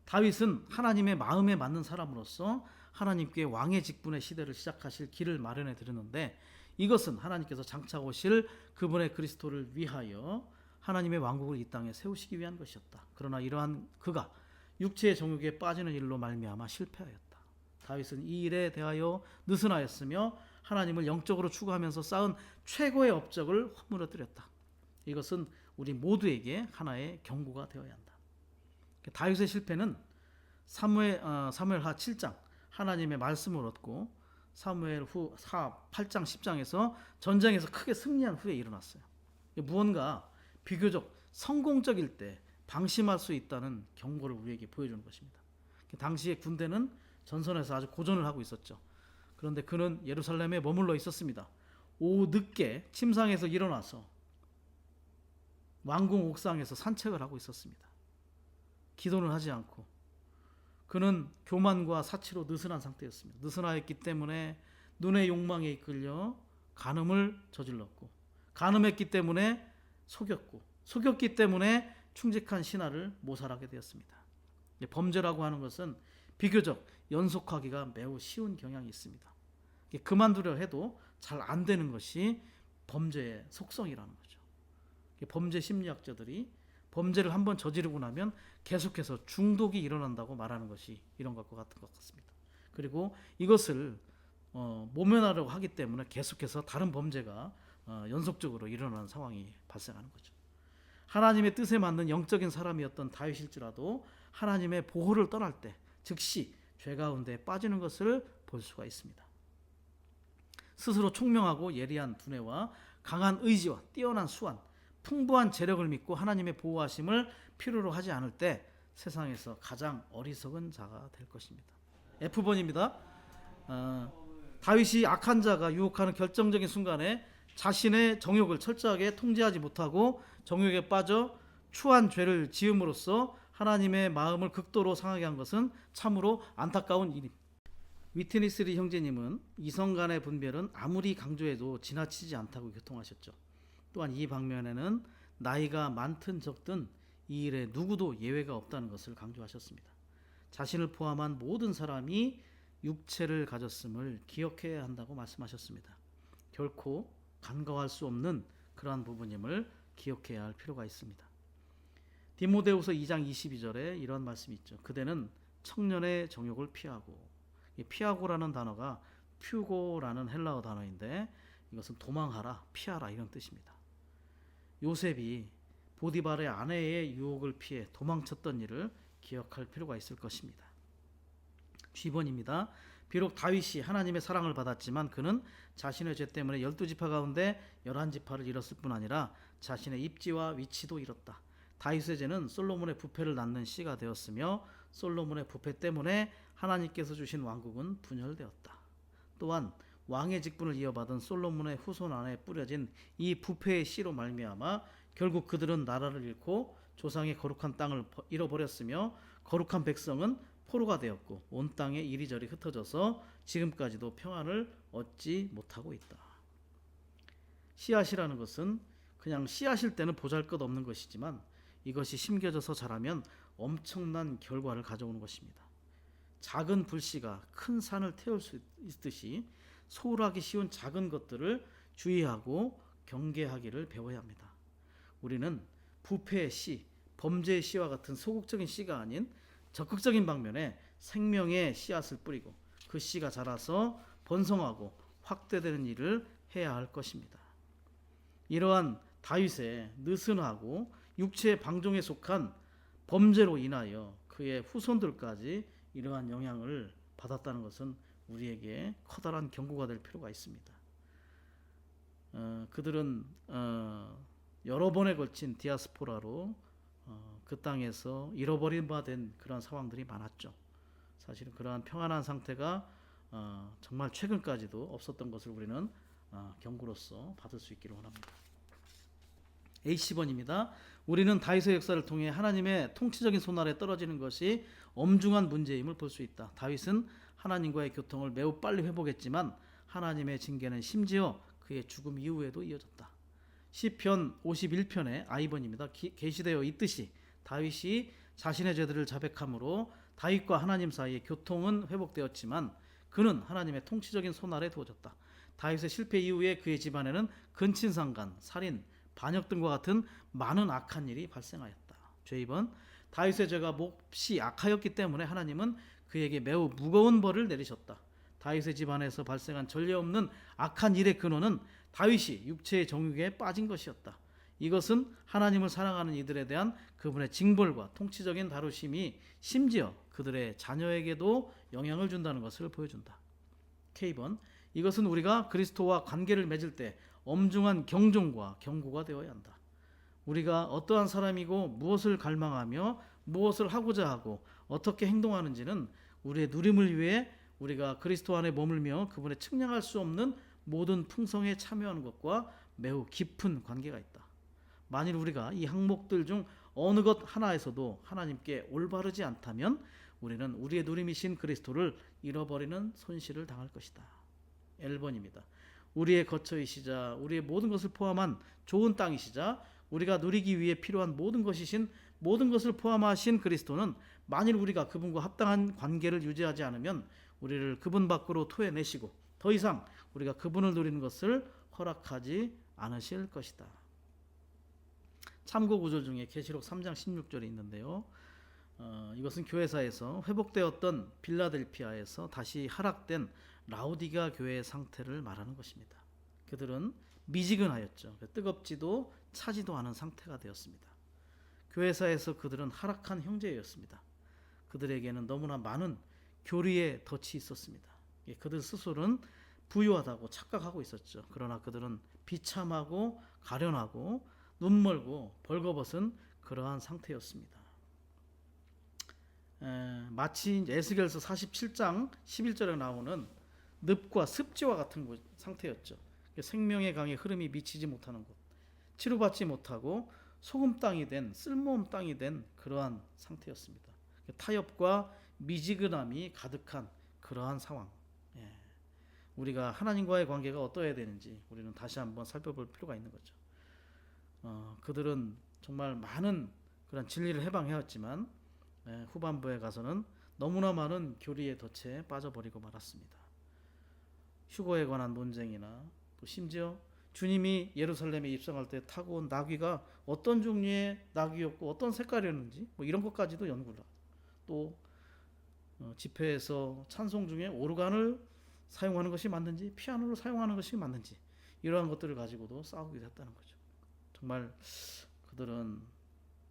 다윗은 하나님의 마음에 맞는 사람으로서 하나님께 왕의 직분의 시대를 시작하실 길을 마련해 드렸는데, 이것은 하나님께서 장차 오실 그분의 그리스도를 위하여 하나님의 왕국을 이 땅에 세우시기 위한 것이었다. 그러나 이러한 그가 육체의 정욕에 빠지는 일로 말미암아 실패하였다. 다윗은 이 일에 대하여 느슨하였으며 하나님을 영적으로 추구하면서 쌓은 최고의 업적을 허물어뜨렸다. 이것은 우리 모두에게 하나의 경고가 되어야 한다. 다윗의 실패는 사무엘하 7장 하나님의 말씀을 얻고 사무엘 후 8장 10장에서 전쟁에서 크게 승리한 후에 일어났어요. 무언가 비교적 성공적일 때 방심할 수 있다는 경고를 우리에게 보여주는 것입니다. 당시의 군대는 전선에서 아주 고전을 하고 있었죠. 그런데 그는 예루살렘에 머물러 있었습니다. 오후 늦게 침상에서 일어나서 왕궁 옥상에서 산책을 하고 있었습니다. 기도는 하지 않고 그는 교만과 사치로 느슨한 상태였습니다. 느슨하였기 때문에 눈의 욕망에 이끌려 간음을 저질렀고, 간음했기 때문에 속였고, 속였기 때문에 충직한 신하를 모살하게 되었습니다. 범죄라고 하는 것은 비교적 연속하기가 매우 쉬운 경향이 있습니다. 그만두려 해도 잘 안 되는 것이 범죄의 속성이라는 거죠. 범죄 심리학자들이 범죄를 한번 저지르고 나면 계속해서 중독이 일어난다고 말하는 것이 이런 것과 같은 것 같습니다. 그리고 이것을 모면하려고 하기 때문에 계속해서 다른 범죄가 연속적으로 일어나는 상황이 발생하는 거죠. 하나님의 뜻에 맞는 영적인 사람이었던 다윗일지라도 하나님의 보호를 떠날 때 즉시 죄 가운데 빠지는 것을 볼 수가 있습니다. 스스로 총명하고 예리한 두뇌와 강한 의지와 뛰어난 수완, 풍부한 재력을 믿고 하나님의 보호하심을 필요로 하지 않을 때 세상에서 가장 어리석은 자가 될 것입니다. F번입니다. 다윗이 악한 자가 유혹하는 결정적인 순간에 자신의 정욕을 철저하게 통제하지 못하고 정욕에 빠져 추한 죄를 지음으로써 하나님의 마음을 극도로 상하게 한 것은 참으로 안타까운 일입니다. 위트니스리 형제님은 이성 간의 분별은 아무리 강조해도 지나치지 않다고 교통하셨죠. 또한 이 방면에는 나이가 많든 적든 이 일에 누구도 예외가 없다는 것을 강조하셨습니다. 자신을 포함한 모든 사람이 육체를 가졌음을 기억해야 한다고 말씀하셨습니다. 결코 간과할 수 없는 그러한 부분임을 기억해야 할 필요가 있습니다. 디모데후서 2장 22절에 이런 말씀이 있죠. 그대는 청년의 정욕을 피하고, 피하고라는 단어가 퓨고라는 헬라어 단어인데 이것은 도망하라, 피하라 이런 뜻입니다. 요셉이 보디발의 아내의 유혹을 피해 도망쳤던 일을 기억할 필요가 있을 것입니다. G번입니다. 비록 다윗이 하나님의 사랑을 받았지만 그는 자신의 죄 때문에 12지파 가운데 11지파를 잃었을 뿐 아니라 자신의 입지와 위치도 잃었다. 다윗의 죄는 솔로몬의 부패를 낳는 씨가 되었으며 솔로몬의 부패 때문에 하나님께서 주신 왕국은 분열되었다. 또한 왕의 직분을 이어받은 솔로몬의 후손 안에 뿌려진 이 부패의 씨로 말미암아 결국 그들은 나라를 잃고 조상의 거룩한 땅을 잃어버렸으며 거룩한 백성은 포로가 되었고 온 땅에 이리저리 흩어져서 지금까지도 평안을 얻지 못하고 있다. 씨앗이라는 것은 그냥 씨앗일 때는 보잘것없는 것이지만 이것이 심겨져서 자라면 엄청난 결과를 가져오는 것입니다. 작은 불씨가 큰 산을 태울 수 있듯이 소홀하기 쉬운 작은 것들을 주의하고 경계하기를 배워야 합니다. 우리는 부패의 씨, 범죄의 씨와 같은 소극적인 씨가 아닌 적극적인 방면에 생명의 씨앗을 뿌리고 그 씨가 자라서 번성하고 확대되는 일을 해야 할 것입니다. 이러한 다윗의 느슨하고 육체의 방종에 속한 범죄로 인하여 그의 후손들까지 이러한 영향을 받았다는 것은 우리에게 커다란 경고가 될 필요가 있습니다. 그들은 여러 번에 걸친 디아스포라로 그 땅에서 잃어버린 바 된 그런 상황들이 많았죠. 사실은 그러한 평안한 상태가 정말 최근까지도 없었던 것을 우리는 경고로서 받을 수 있기를 원합니다. H번입니다. 우리는 다윗의 역사를 통해 하나님의 통치적인 손 아래 떨어지는 것이 엄중한 문제임을 볼 수 있다. 다윗은 하나님과의 교통을 매우 빨리 회복했지만 하나님의 징계는 심지어 그의 죽음 이후에도 이어졌다. 시편 51편의 I번입니다. 계시되어 있듯이 다윗이 자신의 죄들을 자백함으로 다윗과 하나님 사이의 교통은 회복되었지만 그는 하나님의 통치적인 손 아래 두어졌다. 다윗의 실패 이후에 그의 집안에는 근친상간, 살인, 반역 등과 같은 많은 악한 일이 발생하였다. J번 다윗의 죄가 몹시 악하였기 때문에 하나님은 그에게 매우 무거운 벌을 내리셨다. 다윗의 집안에서 발생한 전례 없는 악한 일의 근원은 다윗이 육체의 정욕에 빠진 것이었다. 이것은 하나님을 사랑하는 이들에 대한 그분의 징벌과 통치적인 다루심이 심지어 그들의 자녀에게도 영향을 준다는 것을 보여준다. K번 이것은 우리가 그리스도와 관계를 맺을 때 엄중한 경종과 경고가 되어야 한다. 우리가 어떠한 사람이고 무엇을 갈망하며 무엇을 하고자 하고 어떻게 행동하는지는 우리의 누림을 위해 우리가 그리스도 안에 머물며 그분의 측량할 수 없는 모든 풍성에 참여하는 것과 매우 깊은 관계가 있다. 만일 우리가 이 항목들 중 어느 것 하나에서도 하나님께 올바르지 않다면 우리는 우리의 누림이신 그리스도를 잃어버리는 손실을 당할 것이다. L번입니다. 우리의 거처이시자 우리의 모든 것을 포함한 좋은 땅이시자 우리가 누리기 위해 필요한 모든 것이신 모든 것을 포함하신 그리스도는 만일 우리가 그분과 합당한 관계를 유지하지 않으면 우리를 그분 밖으로 토해내시고 더 이상 우리가 그분을 누리는 것을 허락하지 않으실 것이다. 참고 구절 중에 계시록 3장 16절이 있는데요. 이것은 교회사에서 회복되었던 빌라델피아에서 다시 하락된 라오디가 교회의 상태를 말하는 것입니다. 그들은 미지근하였죠. 뜨겁지도 차지도 않은 상태가 되었습니다. 교회사에서 그들은 하락한 형제였습니다. 그들에게는 너무나 많은 교리의 덫이 있었습니다. 그들 스스로는 부유하다고 착각하고 있었죠. 그러나 그들은 비참하고 가련하고 눈멀고 벌거벗은 그러한 상태였습니다. 마치 에스겔서 47장 11절에 나오는 늪과 습지와 같은 상태였죠. 생명의 강의 흐름이 미치지 못하는 곳, 치료받지 못하고 소금 땅이 된, 쓸모없는 땅이 된 그러한 상태였습니다. 타협과 미지근함이 가득한 그러한 상황. 우리가 하나님과의 관계가 어떠해야 되는지 우리는 다시 한번 살펴볼 필요가 있는 거죠. 그들은 정말 많은 그런 진리를 해방해왔지만 후반부에 가서는 너무나 많은 교리의 덫에 빠져버리고 말았습니다. 휴거에 관한 논쟁이나 또 심지어 주님이 예루살렘에 입성할 때 타고 온 나귀가 어떤 종류의 나귀였고 어떤 색깔이었는지 뭐 이런 것까지도 연구를 하고 또 집회에서 찬송 중에 오르간을 사용하는 것이 맞는지 피아노를 사용하는 것이 맞는지 이러한 것들을 가지고도 싸우기도 했다는 거죠. 정말 그들은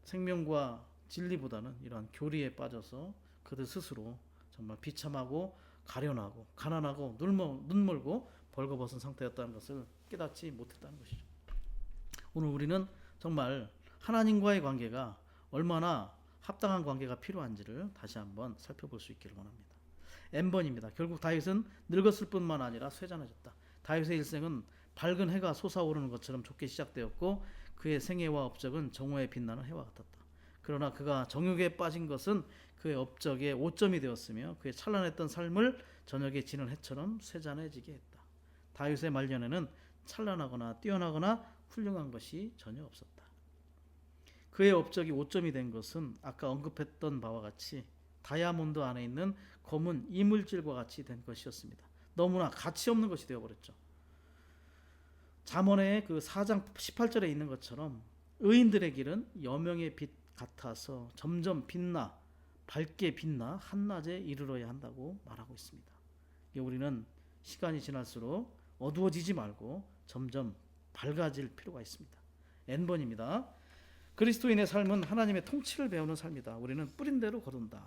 생명과 진리보다는 이러한 교리에 빠져서 그들 스스로 정말 비참하고 가련하고 가난하고 눈멀고 벌거벗은 상태였다는 것을 깨닫지 못했다는 것이죠. 오늘 우리는 정말 하나님과의 관계가 얼마나 합당한 관계가 필요한지를 다시 한번 살펴볼 수 있기를 원합니다. N번입니다. 결국 다윗은 늙었을 뿐만 아니라 쇠잔해졌다. 다윗의 일생은 밝은 해가 솟아오르는 것처럼 좋게 시작되었고 그의 생애와 업적은 정오에 빛나는 해와 같았다. 그러나 그가 정욕에 빠진 것은 그의 업적의 오점이 되었으며 그의 찬란했던 삶을 저녁에 지는 해처럼 쇠잔해지게 했다. 다윗의 말년에는 찬란하거나 뛰어나거나 훌륭한 것이 전혀 없었다. 그의 업적이 오점이 된 것은 아까 언급했던 바와 같이 다이아몬드 안에 있는 검은 이물질과 같이 된 것이었습니다. 너무나 가치 없는 것이 되어버렸죠. 잠언의 그 4장 18절에 있는 것처럼 의인들의 길은 여명의 빛 같아서 점점 빛나 밝게 빛나 한낮에 이르러야 한다고 말하고 있습니다. 우리는 시간이 지날수록 어두워지지 말고 점점 밝아질 필요가 있습니다. N번입니다. 그리스도인의 삶은 하나님의 통치를 배우는 삶이다. 우리는 뿌린 대로 거둔다.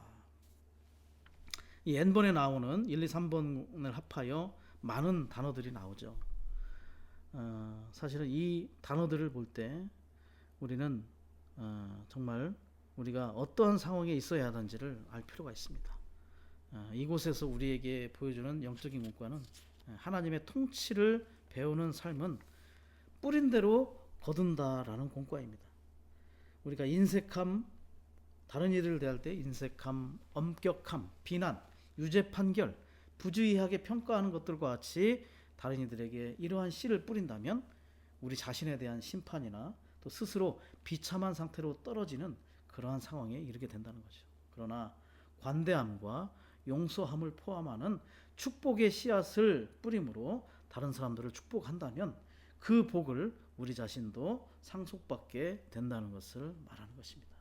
이 N번에 나오는 1, 2, 3번을 합하여 많은 단어들이 나오죠. 사실은 이 단어들을 볼 때 우리는 정말 우리가 어떠한 상황에 있어야 하는지를 알 필요가 있습니다. 이곳에서 우리에게 보여주는 영적인 문과는 하나님의 통치를 배우는 삶은 뿌린 대로 거둔다라는 공과입니다. 우리가 인색함, 다른 이들을 대할 때 인색함, 엄격함, 비난, 유죄 판결, 부주의하게 평가하는 것들과 같이 다른 이들에게 이러한 씨를 뿌린다면 우리 자신에 대한 심판이나 또 스스로 비참한 상태로 떨어지는 그러한 상황에 이르게 된다는 거죠. 그러나 관대함과 용서함을 포함하는 축복의 씨앗을 뿌림으로 다른 사람들을 축복한다면 그 복을 우리 자신도 상속받게 된다는 것을 말하는 것입니다.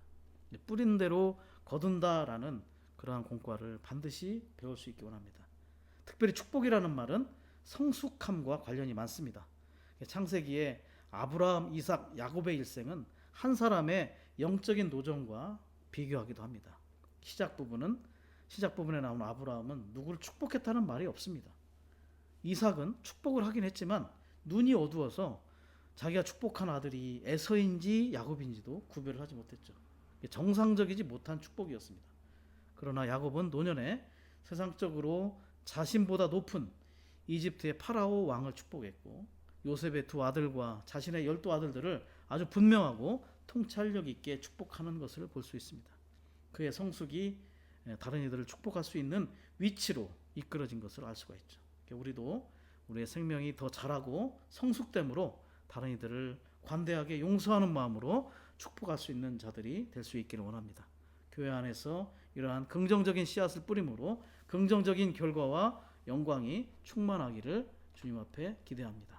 뿌린 대로 거둔다라는 그러한 공과를 반드시 배울 수 있기 원합니다. 특별히 축복이라는 말은 성숙함과 관련이 많습니다. 창세기에 아브라함, 이삭, 야곱의 일생은 한 사람의 영적인 노정과 비교하기도 합니다. 시작 부분에 나오는 아브라함은 누구를 축복했다는 말이 없습니다. 이삭은 축복을 하긴 했지만 눈이 어두워서 자기가 축복한 아들이 에서인지 야곱인지도 구별을 하지 못했죠. 정상적이지 못한 축복이었습니다. 그러나 야곱은 노년에 세상적으로 자신보다 높은 이집트의 파라오 왕을 축복했고 요셉의 두 아들과 자신의 12아들들을 아주 분명하고 통찰력 있게 축복하는 것을 볼 수 있습니다. 그의 성숙이 다른 이들을 축복할 수 있는 위치로 이끌어진 것을 알 수가 있죠. 우리도 우리의 생명이 더 자라고 성숙됨으로 다른 이들을 관대하게 용서하는 마음으로 축복할 수 있는 자들이 될 수 있기를 원합니다. 교회 안에서 이러한 긍정적인 씨앗을 뿌림으로 긍정적인 결과와 영광이 충만하기를 주님 앞에 기대합니다.